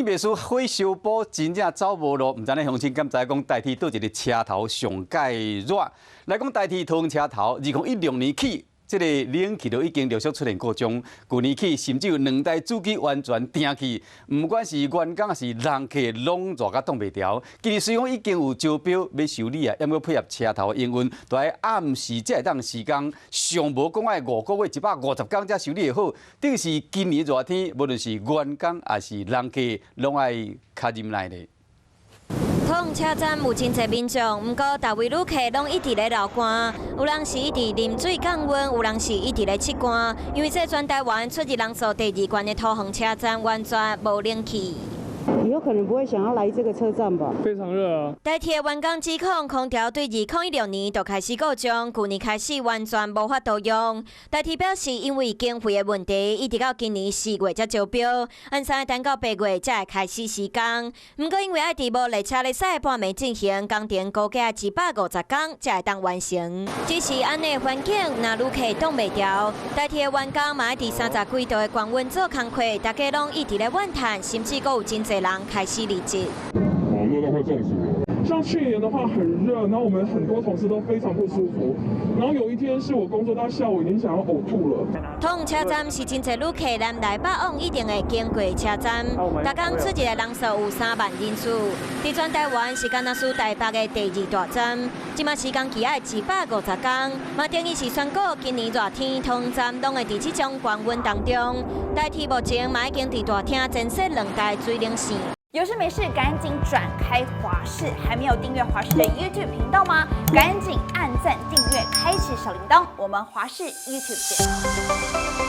天袂输火烧补，真正走无路。唔知呢乡亲敢知讲台铁倒一个车头上介热？来讲台铁通车头，2016年起。这个冷气就已经陆续出现故障，去年起甚至有2台主机完全停去，不管是员工还是人客，拢热甲挡袂牢。今年虽然已经有招标要修理啊，也要配合车头的营运，就喺暗时才会当施工，上无讲爱5个月150天才修理会好。等是今年热天，无论是员工还是人客，拢爱卡忍耐咧。通车站有真侪民众，不过大位旅客拢一直咧流汗，有人是一直啉水降温，有人是一直咧吃汗，因为这全台湾出入人数第2悬的桃园车站完全无冷气。以后可能不会想要来这个车站吧？非常热啊！台铁员工指控空调对2016年就开始故障，去年开始完全无法度用。台铁表示，因为经费的问题，一直到今年4月才招标，按三等到8月才会开始施工。不过因为爱伫无列车咧驶半暝进行，工程估计150天才会当完成。只是安尼环境，若旅客挡袂牢，台铁的员工嘛爱伫30几度的高温做工课，大家拢一直咧怨叹，甚至阁有真侪人开始离职。热到快中暑了。像去年的话很热，然后我们很多同事都非常不舒服。然后有一天是我工作到下午已经想要呕吐了。通车站是真侪旅客南来北往一定会经过车站，每天出入的人数有3万人次。伫全台湾是甘那属台北的第2大站，即马施工期要150天，嘛等于是宣告今年热天通站拢会伫这种高温当中。台铁目前嘛已经伫大厅增设2台水冷线。有事没事赶紧转开华视，还没有订阅华视的 YouTube 频道吗？赶紧按赞、订阅、开启小铃铛，我们华视 YouTube 见。